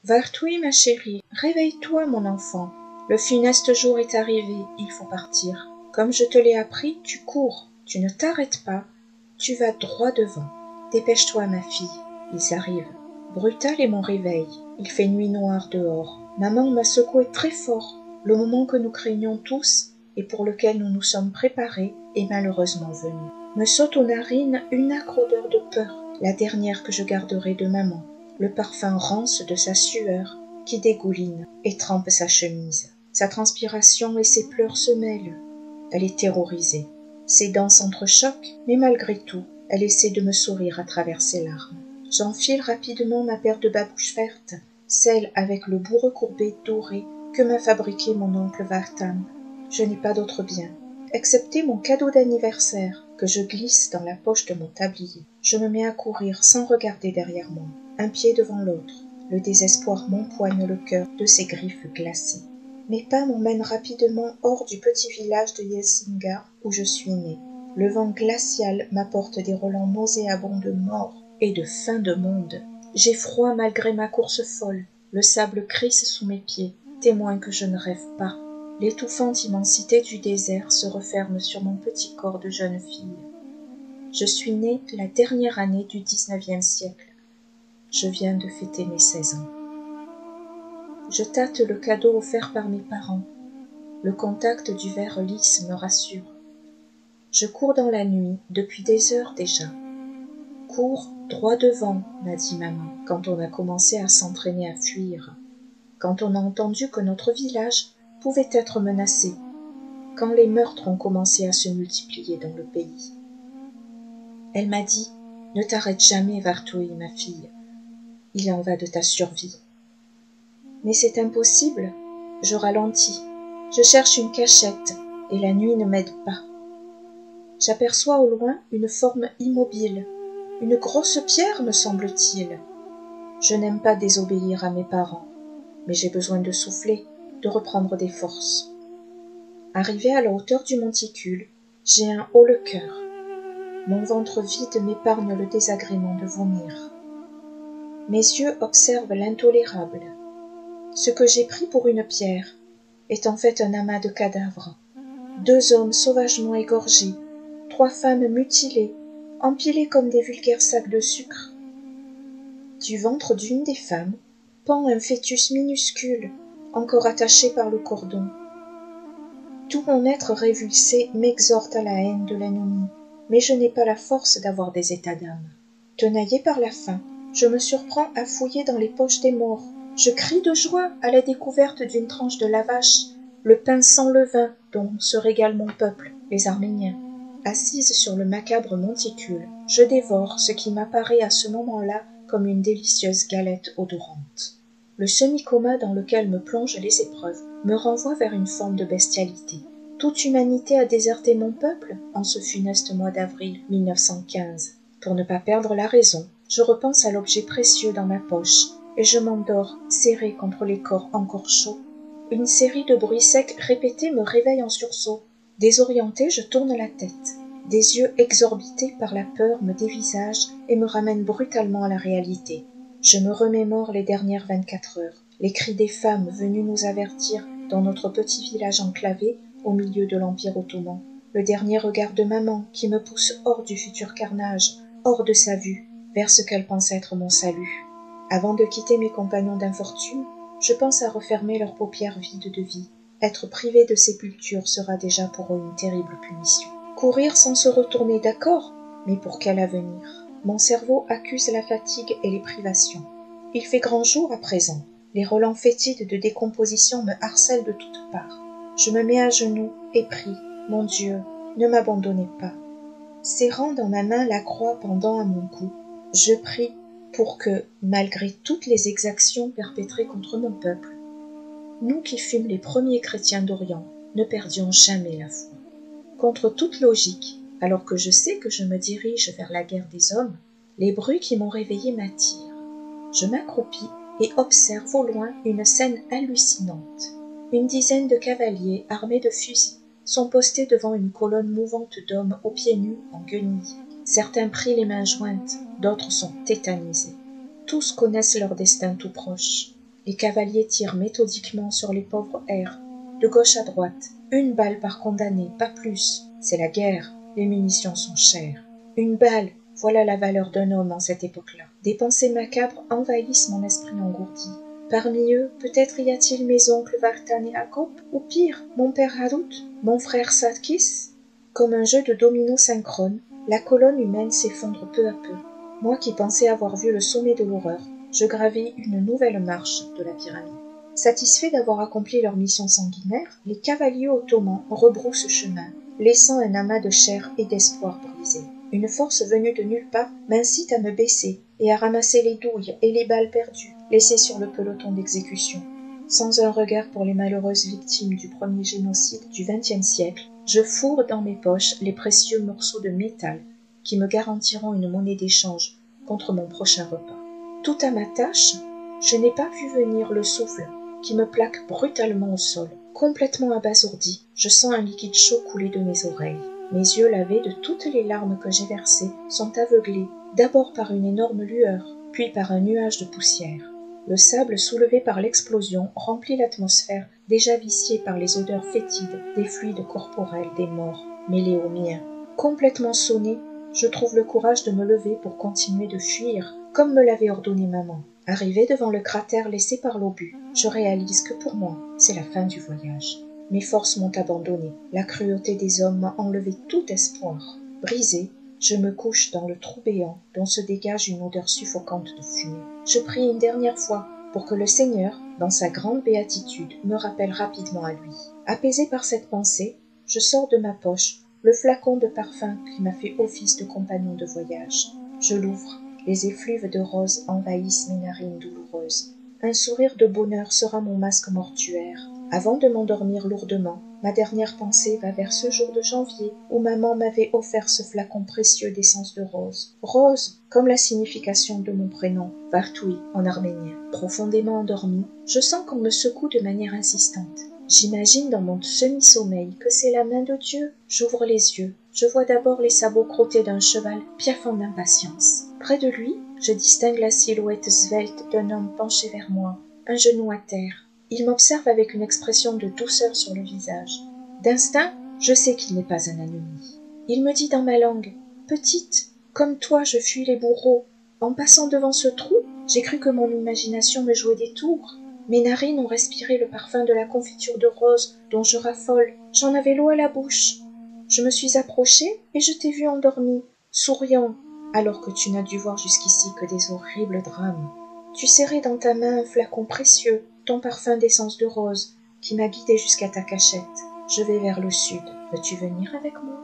Vartoui, ma chérie, réveille-toi, mon enfant. Le funeste jour est arrivé, il faut partir. Comme je te l'ai appris, tu cours, tu ne t'arrêtes pas, tu vas droit devant. Dépêche-toi, ma fille, ils arrivent. Brutal est mon réveil, il fait nuit noire dehors. Maman m'a secoué très fort. Le moment que nous craignons tous et pour lequel nous nous sommes préparés est malheureusement venu. Me saute aux narines une âcre odeur de peur, la dernière que je garderai de maman. Le parfum rance de sa sueur qui dégouline et trempe sa chemise. Sa transpiration et ses pleurs se mêlent. Elle est terrorisée. Ses dents s'entrechoquent, mais malgré tout, elle essaie de me sourire à travers ses larmes. J'enfile rapidement ma paire de babouches vertes, celle avec le bout recourbé doré que m'a fabriqué mon oncle Vartam. Je n'ai pas d'autre bien, excepté mon cadeau d'anniversaire que je glisse dans la poche de mon tablier. Je me mets à courir sans regarder derrière moi, un pied devant l'autre. Le désespoir m'empoigne le cœur de ses griffes glacées. Mes pas m'emmènent rapidement hors du petit village de Yesinga où je suis née. Le vent glacial m'apporte des relents nauséabonds de mort et de fin de monde. J'ai froid malgré ma course folle. Le sable crisse sous mes pieds, témoin que je ne rêve pas. L'étouffante immensité du désert se referme sur mon petit corps de jeune fille. Je suis née la dernière année du 19e siècle. Je viens de fêter mes 16 ans. Je tâte le cadeau offert par mes parents. Le contact du verre lisse me rassure. Je cours dans la nuit, depuis des heures déjà. Cours droit devant, m'a dit maman, quand on a commencé à s'entraîner à fuir. Quand on a entendu que notre village pouvait être menacé. Quand les meurtres ont commencé à se multiplier dans le pays. Elle m'a dit, ne t'arrête jamais, Vartoui, ma fille. Il en va de ta survie. Mais c'est impossible. Je ralentis. Je cherche une cachette, et la nuit ne m'aide pas. J'aperçois au loin une forme immobile. Une grosse pierre, me semble-t-il. Je n'aime pas désobéir à mes parents, mais j'ai besoin de souffler, de reprendre des forces. Arrivé à la hauteur du monticule, j'ai un haut-le-cœur. Mon ventre vide m'épargne le désagrément de vomir. Mes yeux observent l'intolérable. Ce que j'ai pris pour une pierre est en fait un amas de cadavres. 2 hommes sauvagement égorgés, 3 femmes mutilées, empilées comme des vulgaires sacs de sucre. Du ventre d'une des femmes pend un fœtus minuscule, encore attaché par le cordon. Tout mon être révulsé m'exhorte à la haine de l'ennemi, mais je n'ai pas la force d'avoir des états d'âme. Tenaillé par la faim, je me surprends à fouiller dans les poches des morts. Je crie de joie à la découverte d'une tranche de la vache, le pain sans levain dont se régale mon peuple, les Arméniens. Assise sur le macabre monticule, je dévore ce qui m'apparaît à ce moment-là comme une délicieuse galette odorante. Le semi-coma dans lequel me plongent les épreuves me renvoie vers une forme de bestialité. Toute humanité a déserté mon peuple en ce funeste mois d'avril 1915. Pour ne pas perdre la raison, je repense à l'objet précieux dans ma poche et je m'endors, serré contre les corps encore chauds. Une série de bruits secs répétés me réveille en sursaut. Désorientée, je tourne la tête. Des yeux exorbités par la peur me dévisagent et me ramènent brutalement à la réalité. Je me remémore les dernières 24 heures, les cris des femmes venues nous avertir dans notre petit village enclavé au milieu de l'Empire ottoman. Le dernier regard de maman qui me pousse hors du futur carnage, hors de sa vue, vers ce qu'elle pense être mon salut. Avant de quitter mes compagnons d'infortune, je pense à refermer leurs paupières vides de vie. Être privé de sépulture sera déjà pour eux une terrible punition. Courir sans se retourner, d'accord, mais pour quel avenir? Mon cerveau accuse la fatigue et les privations. Il fait grand jour à présent. Les relents fétides de décomposition me harcèlent de toutes parts. Je me mets à genoux et prie. Mon Dieu, ne m'abandonnez pas. Serrant dans ma main la croix pendant à mon cou, je prie pour que, malgré toutes les exactions perpétrées contre mon peuple, nous qui fûmes les premiers chrétiens d'Orient, ne perdions jamais la foi. Contre toute logique, alors que je sais que je me dirige vers la guerre des hommes, les bruits qui m'ont réveillé m'attirent. Je m'accroupis et observe au loin une scène hallucinante. Une dizaine de cavaliers armés de fusils sont postés devant une colonne mouvante d'hommes aux pieds nus en guenilles. Certains prient les mains jointes, d'autres sont tétanisés. Tous connaissent leur destin tout proche. Les cavaliers tirent méthodiquement sur les pauvres airs, de gauche à droite. Une balle par condamné, pas plus. C'est la guerre, les munitions sont chères. Une balle, voilà la valeur d'un homme en cette époque-là. Des pensées macabres envahissent mon esprit engourdi. Parmi eux, peut-être y a-t-il mes oncles Vartan et Jacob, ou pire, mon père Harut, mon frère Sadkis. Comme un jeu de dominos synchrone, la colonne humaine s'effondre peu à peu. Moi qui pensais avoir vu le sommet de l'horreur, je gravis une nouvelle marche de la pyramide. Satisfaits d'avoir accompli leur mission sanguinaire, les cavaliers ottomans rebroussent chemin, laissant un amas de chair et d'espoir brisé. Une force venue de nulle part m'incite à me baisser et à ramasser les douilles et les balles perdues, laissées sur le peloton d'exécution. Sans un regard pour les malheureuses victimes du premier génocide du XXe siècle, je fourre dans mes poches les précieux morceaux de métal qui me garantiront une monnaie d'échange contre mon prochain repas. Tout à ma tâche, je n'ai pas vu venir le souffle qui me plaque brutalement au sol. Complètement abasourdi, je sens un liquide chaud couler de mes oreilles. Mes yeux lavés de toutes les larmes que j'ai versées sont aveuglés, d'abord par une énorme lueur, puis par un nuage de poussière. Le sable soulevé par l'explosion remplit l'atmosphère déjà viciée par les odeurs fétides des fluides corporels des morts mêlés aux miens. Complètement sonné, je trouve le courage de me lever pour continuer de fuir, comme me l'avait ordonné maman. Arrivé devant le cratère laissé par l'obus, je réalise que pour moi, c'est la fin du voyage. Mes forces m'ont abandonné, la cruauté des hommes m'a enlevé tout espoir. Brisé, je me couche dans le trou béant dont se dégage une odeur suffocante de fumée. Je prie une dernière fois pour que le Seigneur, dans sa grande béatitude, me rappelle rapidement à lui. Apaisé par cette pensée, je sors de ma poche le flacon de parfum qui m'a fait office de compagnon de voyage. Je l'ouvre, les effluves de rose envahissent mes narines douloureuses. Un sourire de bonheur sera mon masque mortuaire. Avant de m'endormir lourdement, ma dernière pensée va vers ce jour de janvier où maman m'avait offert ce flacon précieux d'essence de rose. Rose, comme la signification de mon prénom, Vartoui en arménien. Profondément endormi, je sens qu'on me secoue de manière insistante. J'imagine dans mon semi-sommeil que c'est la main de Dieu. J'ouvre les yeux. Je vois d'abord les sabots crottés d'un cheval piaffant d'impatience. Près de lui, je distingue la silhouette svelte d'un homme penché vers moi, un genou à terre. Il m'observe avec une expression de douceur sur le visage. D'instinct, je sais qu'il n'est pas un ennemi. Il me dit dans ma langue « Petite, comme toi je fuis les bourreaux. En passant devant ce trou, j'ai cru que mon imagination me jouait des tours. Mes narines ont respiré le parfum de la confiture de rose dont je raffole. J'en avais l'eau à la bouche. Je me suis approchée et je t'ai vu endormi, souriant, alors que tu n'as dû voir jusqu'ici que des horribles drames. Tu serrais dans ta main un flacon précieux, ton parfum d'essence de rose, qui m'a guidée jusqu'à ta cachette. Je vais vers le sud. Veux-tu venir avec moi ?